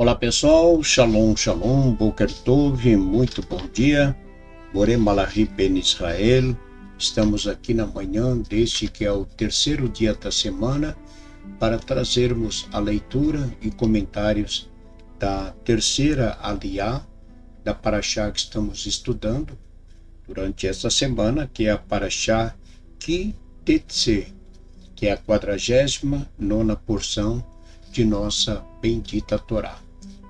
Olá pessoal, Shalom, Shalom, Boker Tov, muito bom dia. Boré Malachi Ben Israel. Estamos aqui na manhã deste que é o terceiro dia da semana para trazermos a leitura e comentários da terceira Aliyá da Parashá que estamos estudando durante esta semana, que é a Parashá Ki Tetse, que é a 49ª porção de nossa bendita Torá.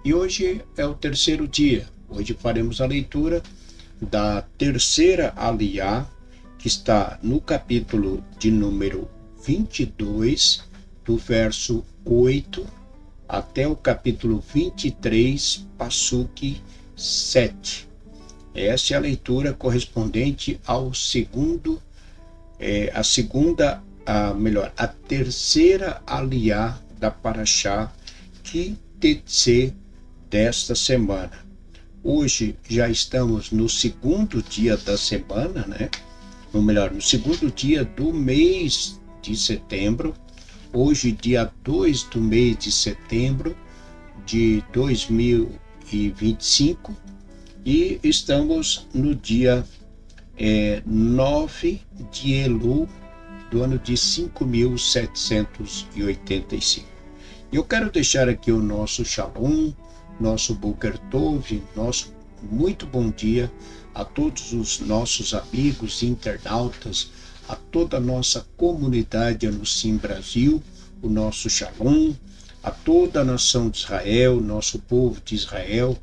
E hoje é o terceiro dia. Hoje faremos a leitura da terceira Aliyá, que está no capítulo de número 22, do verso 8 até o capítulo 23, Passuque 7. Essa é a leitura correspondente ao segundo, a terceira Aliyá da Parashá Ki Tetse desta semana. Hoje já estamos no segundo dia da semana, ou melhor, no segundo dia do mês de setembro. Hoje, dia 2 do mês de setembro de 2025, e estamos no dia 9 de Elul do ano de 5785. Eu quero deixar aqui o nosso Shalom, nosso Boker Tov, nosso muito bom dia a todos os nossos amigos internautas, a toda a nossa comunidade Anusim Brasil, o nosso Shalom, a toda a nação de Israel, nosso povo de Israel,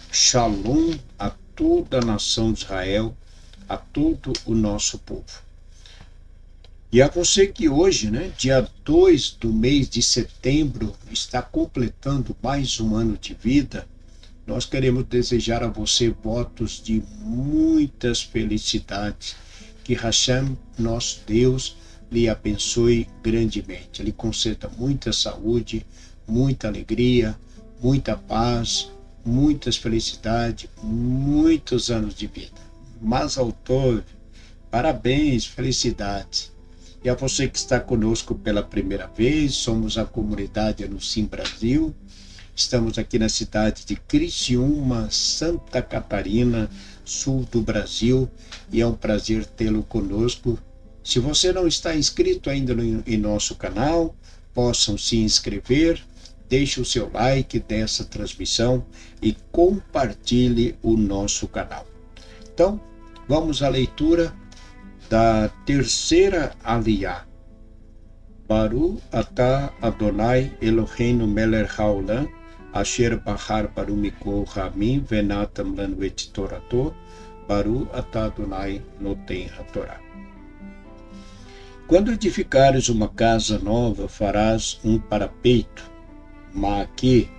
Shalom a toda a nação de Israel, a todo o nosso povo. E a você que hoje, dia 2 do mês de setembro, está completando mais um ano de vida, nós queremos desejar a você votos de muitas felicidades. Que Hashem, nosso Deus, lhe abençoe grandemente. Lhe conceda muita saúde, muita alegria, muita paz, muitas felicidades, muitos anos de vida. Mazal Tov, parabéns, felicidades. E a você que está conosco pela primeira vez, somos a comunidade Anusim Brasil. Estamos aqui na cidade de Criciúma, Santa Catarina, sul do Brasil, e é um prazer tê-lo conosco. Se você não está inscrito ainda em nosso canal, possam se inscrever, deixe o seu like dessa transmissão e compartilhe o nosso canal. Então, vamos à leitura da terceira Aliyá. Baru atah Adonai Eloheinu melech haolam, asher bahar baru mikol hamim venatam lanu et torato, Baru atah Adonai noten hatorá. Quando edificares uma casa nova, farás um parapeito, maaque,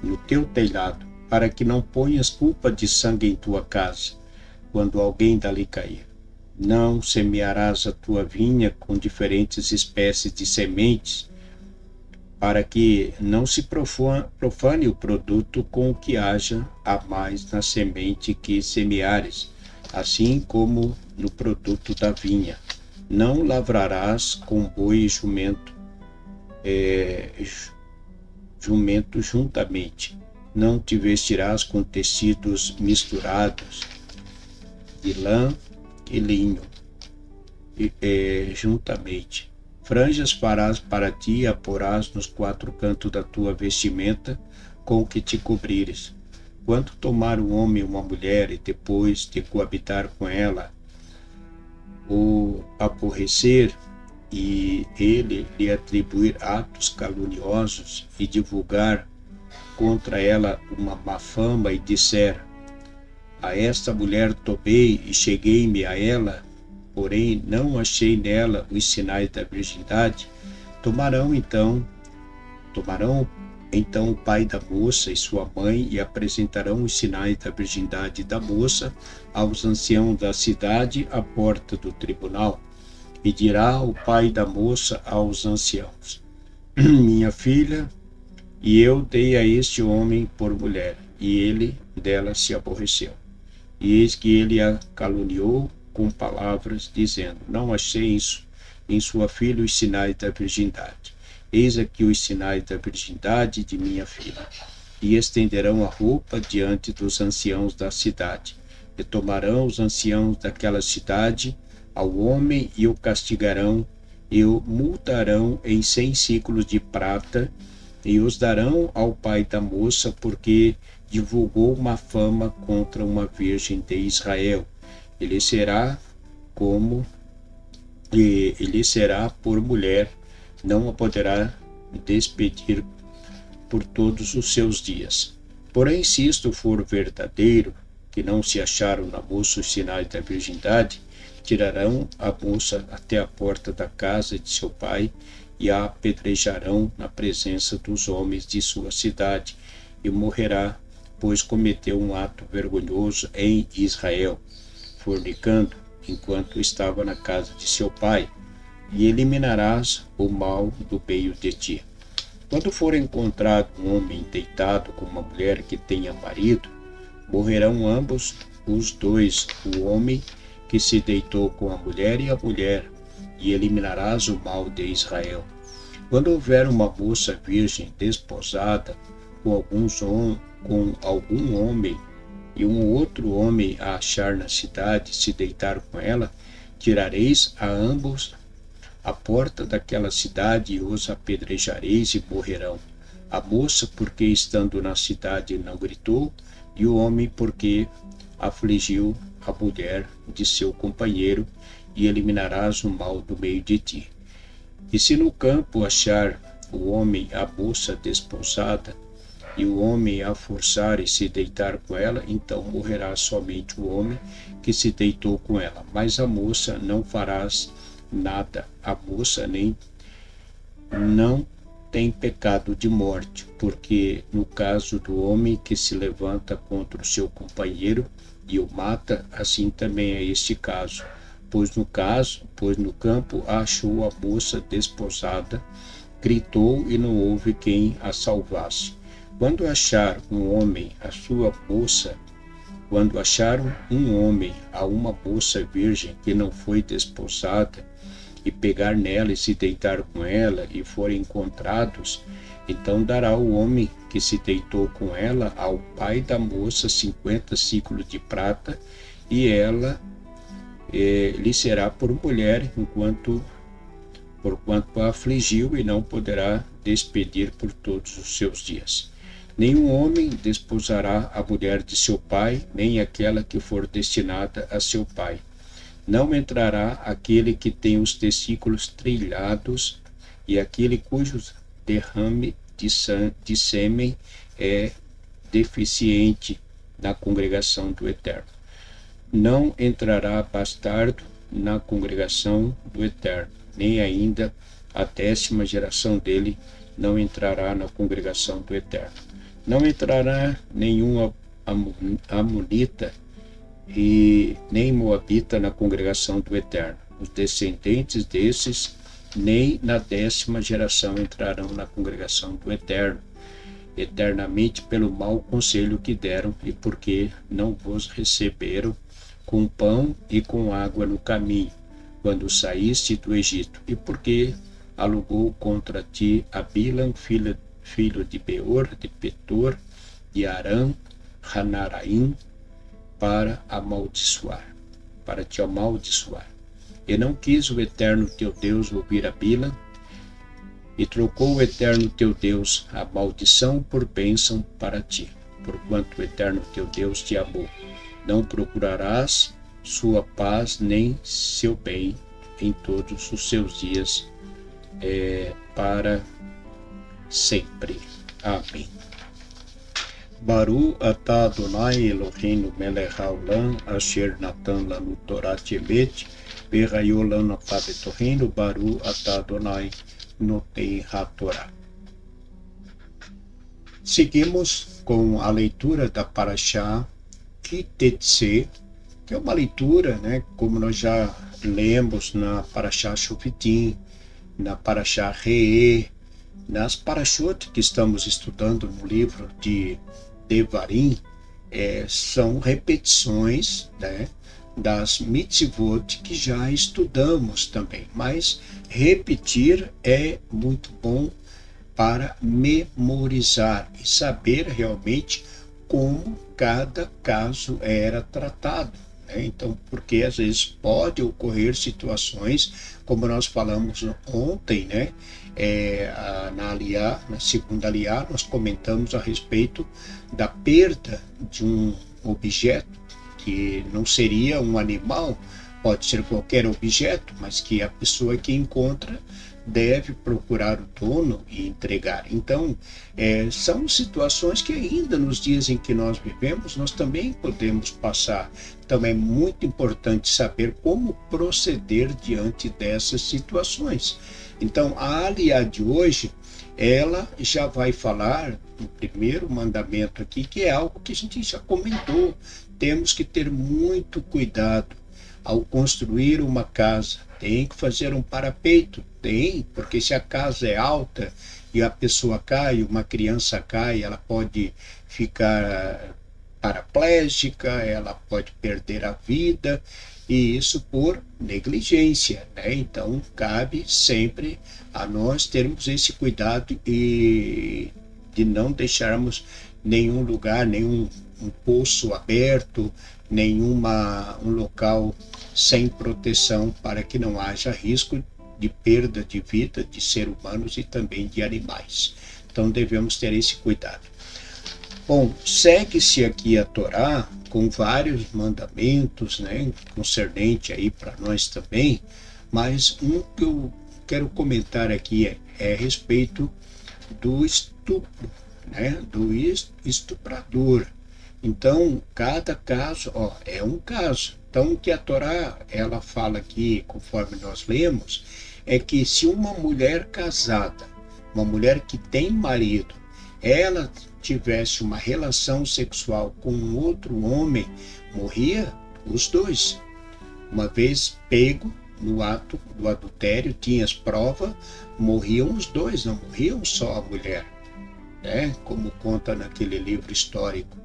no teu telhado, para que não ponhas culpa de sangue em tua casa, quando alguém dali cair. Não semearás a tua vinha com diferentes espécies de sementes, para que não se profane o produto com o que haja a mais na semente que semeares, assim como no produto da vinha. Não lavrarás com boi e jumento juntamente. Não te vestirás com tecidos misturados de lã e linho juntamente. Franjas farás para ti e a porás nos quatro cantos da tua vestimenta com que te cobrires. Quando tomar um homem uma mulher e depois de coabitar com ela, ou aborrecer, e ele lhe atribuir atos caluniosos e divulgar contra ela uma má fama e disser: a esta mulher tomei e cheguei-me a ela, porém não achei nela os sinais da virgindade, tomarão então o pai da moça e sua mãe e apresentarão os sinais da virgindade da moça aos anciãos da cidade à porta do tribunal. E dirá o pai da moça aos anciãos: minha filha, e eu dei a este homem por mulher, e ele dela se aborreceu. E eis que ele a caluniou com palavras, dizendo: não achei em sua filha os sinais da virgindade. Eis aqui os sinais da virgindade de minha filha. e estenderão a roupa diante dos anciãos da cidade. E tomarão os anciãos daquela cidade ao homem e o castigarão, e o multarão em 100 ciclos de prata, e os darão ao pai da moça, porque divulgou uma fama contra uma virgem de Israel. Ele será por mulher, não a poderá despedir por todos os seus dias. Porém, se isto for verdadeiro, que não se acharam na moça os sinais da virgindade, tirarão a moça até a porta da casa de seu pai e a apedrejarão na presença dos homens de sua cidade, e morrerá, pois cometeu um ato vergonhoso em Israel, fornicando enquanto estava na casa de seu pai, e eliminarás o mal do meio de ti. Quando for encontrado um homem deitado com uma mulher que tenha marido, morrerão ambos os dois, o homem que se deitou com a mulher e a mulher, e eliminarás o mal de Israel. Quando houver uma moça virgem desposada com algum homem, e um outro homem a achar na cidade, se deitar com ela, tirareis a ambos a porta daquela cidade e os apedrejareis e morrerão. A moça, porque estando na cidade não gritou, e o homem, porque afligiu a mulher de seu companheiro, e eliminarás o mal do meio de ti. E se no campo achar o homem a moça desposada, e o homem a forçar e se deitar com ela, então morrerá somente o homem que se deitou com ela. Mas a moça não farás nada. A moça nem não tem pecado de morte, porque no caso do homem que se levanta contra o seu companheiro e o mata, assim também é este caso. Pois no campo achou a moça desposada, gritou e não houve quem a salvasse. Quando achar um homem a sua moça, quando acharam um homem a uma moça virgem que não foi desposada, e pegar nela e se deitar com ela, e forem encontrados, então dará o homem que se deitou com ela ao pai da moça 50 ciclos de prata, e ela lhe será por mulher, porquanto a afligiu, e não poderá despedir por todos os seus dias. Nenhum homem desposará a mulher de seu pai, nem aquela que for destinada a seu pai. Não entrará aquele que tem os testículos trilhados, e aquele cujo derrame de sêmen é deficiente na congregação do Eterno. Não entrará bastardo na congregação do Eterno, nem ainda a 10ª geração dele não entrará na congregação do Eterno. Não entrará nenhum amonita e nem moabita na congregação do Eterno. Os descendentes desses nem na 10ª geração entrarão na congregação do Eterno, eternamente pelo mau conselho que deram, e porque não vos receberam com pão e com água no caminho, quando saíste do Egito, e porque alugou contra ti a Bilam, filho de Beor, de Petor, de Arã, Hanaraim, para te amaldiçoar. E não quis o Eterno teu Deus ouvir a Bilam, e trocou o Eterno teu Deus a maldição por bênção para ti, porquanto o Eterno teu Deus te amou. Não procurarás sua paz nem seu bem em todos os seus dias, para sempre. Amém. Baru atah Adonai Eloheinu melech haolam asher natan lanu Torah temet v'hayou lanu apah betoheinu Baru atah Adonai notei haTorah. Seguimos com a leitura da Parashá Kitetse, que é uma leitura, como nós já lemos na Parashá Shofitim, na Parashá Re'eh, nas Parashot que estamos estudando no livro de Devarim, são repetições, das mitzvot que já estudamos também. Mas repetir é muito bom, para memorizar e saber realmente como cada caso era tratado. Então, porque às vezes pode ocorrer situações, como nós falamos ontem, né? Na segunda aliá, nós comentamos a respeito da perda de um objeto, que não seria um animal, pode ser qualquer objeto, mas que a pessoa que encontra deve procurar o dono e entregar. Então, são situações que ainda nos dias em que nós vivemos, nós também podemos passar. Então, é muito importante saber como proceder diante dessas situações. Então, a aliá de hoje, ela já vai falar no primeiro mandamento aqui, que é algo que a gente já comentou. Temos que ter muito cuidado ao construir uma casa. Tem que fazer um parapeito? Tem, porque se a casa é alta e a pessoa cai, uma criança cai, ela pode ficar paraplégica, ela pode perder a vida, e isso por negligência, né? Então, cabe sempre a nós termos esse cuidado e de não deixarmos nenhum lugar, nenhum poço aberto, um local sem proteção, para que não haja risco de perda de vida de seres humanos e também de animais. Então devemos ter esse cuidado. Bom, segue-se aqui a Torá com vários mandamentos, né, concernente aí para nós também, mas um que eu quero comentar aqui é a respeito do estupro, né, do estuprador. Então, cada caso, é um caso. Então, o que a Torá, ela fala aqui, conforme nós lemos, é que se uma mulher casada, uma mulher que tem marido, ela tivesse uma relação sexual com outro homem, morria os dois. Uma vez pego no ato do adultério, tinha as provas, morriam os dois, não morriam só a mulher, né? Como conta naquele livro histórico,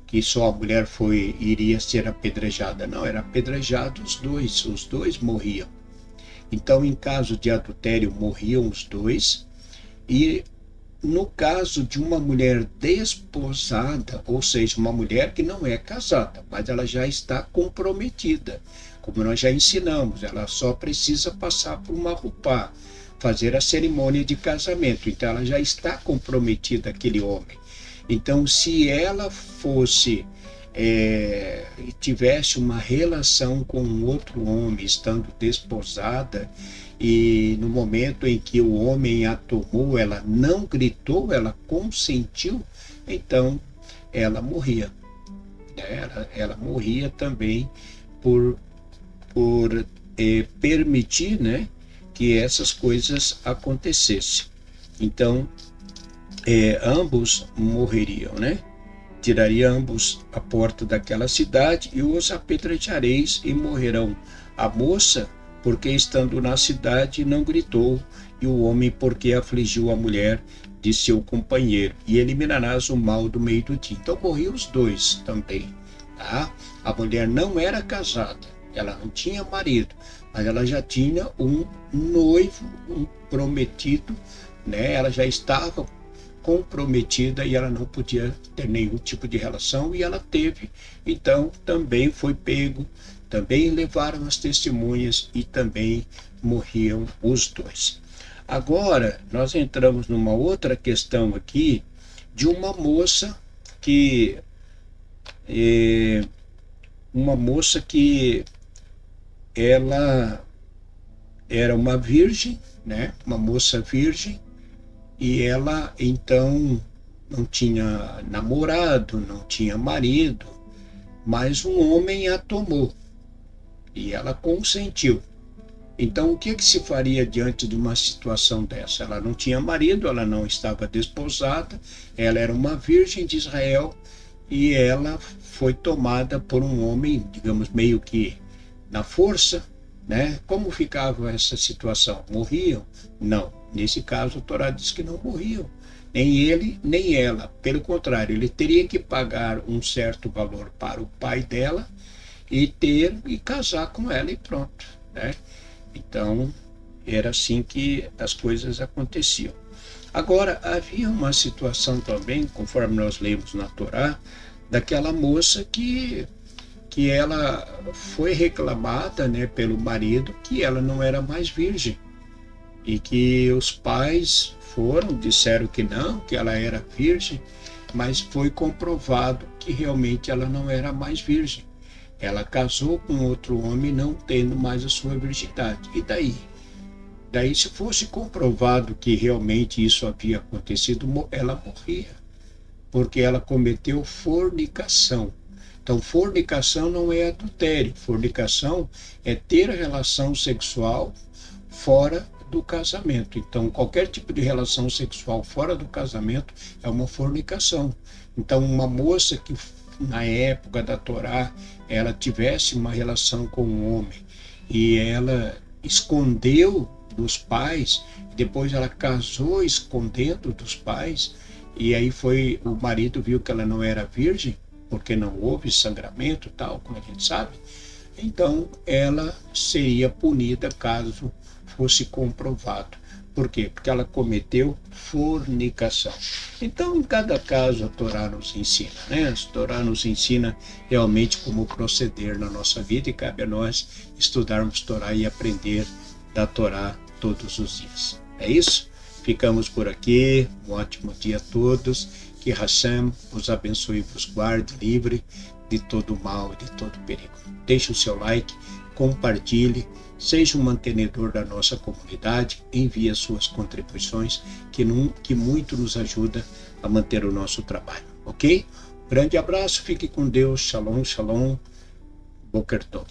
que só a mulher iria ser apedrejada. Não, era apedrejado os dois morriam. Então, em caso de adultério, morriam os dois, e no caso de uma mulher desposada, ou seja, uma mulher que não é casada, mas ela já está comprometida, como nós já ensinamos, ela só precisa passar por uma rupá, fazer a cerimônia de casamento, então ela já está comprometida, aquele homem. Então, se ela tivesse uma relação com outro homem, estando desposada, e no momento em que o homem a tomou, ela não gritou, ela consentiu, então ela morria. Ela morria também por permitir, né, que essas coisas acontecessem. Então, ambos morreriam, né? Tiraria ambos a porta daquela cidade e os apedrejareis, e morrerão a moça, porque estando na cidade não gritou, e o homem porque afligiu a mulher de seu companheiro, e eliminarás o mal do meio do dia. Então morriam os dois também, tá? A mulher não era casada, ela não tinha marido, mas ela já tinha um noivo, um prometido, né? Ela já estava comprometida e ela não podia ter nenhum tipo de relação, e ela teve, então também foi pego, também levaram as testemunhas e também morriam os dois. Agora, nós entramos numa outra questão aqui, de uma moça que ela era uma virgem, né? Uma moça virgem, e ela então não tinha namorado, não tinha marido, mas um homem a tomou e ela consentiu. Então, o que se faria diante de uma situação dessa? Ela não tinha marido, ela não estava desposada, ela era uma virgem de Israel, e ela foi tomada por um homem, digamos, meio que na força, né? Como ficava essa situação? Morriam? Não. Nesse caso, a Torá diz que não morriam, nem ele, nem ela. Pelo contrário, ele teria que pagar um certo valor para o pai dela e casar com ela, e pronto, né? Então, Era assim que as coisas aconteciam. Agora, havia uma situação também, conforme nós lemos na Torá, daquela moça que ela foi reclamada, né, pelo marido que ela não era mais virgem. E que os pais disseram que não, que ela era virgem, mas foi comprovado que realmente ela não era mais virgem. Ela casou com outro homem não tendo mais a sua virgindade. E daí? Daí, se fosse comprovado que realmente isso havia acontecido, ela morria, porque ela cometeu fornicação. Então, fornicação não é adultério. Fornicação é ter relação sexual fora do casamento. Então, qualquer tipo de relação sexual fora do casamento é uma fornicação. Então, uma moça que na época da Torá ela tivesse uma relação com um homem e ela escondeu dos pais, depois ela casou escondendo dos pais, e aí o marido viu que ela não era virgem, porque não houve sangramento, tal, como a gente sabe, então ela seria punida caso fosse comprovado. Por quê? Porque ela cometeu fornicação. Então, em cada caso, a Torá nos ensina, né? A Torá nos ensina realmente como proceder na nossa vida e cabe a nós estudarmos Torá e aprender da Torá todos os dias. É isso? Ficamos por aqui. Um ótimo dia a todos. Que Hashem os abençoe e vos guarde livre de todo mal e de todo perigo. Deixe o seu like, compartilhe, seja um mantenedor da nossa comunidade, envie as suas contribuições, que muito nos ajuda a manter o nosso trabalho, ok? Grande abraço, fique com Deus, shalom, shalom, Boker Tov.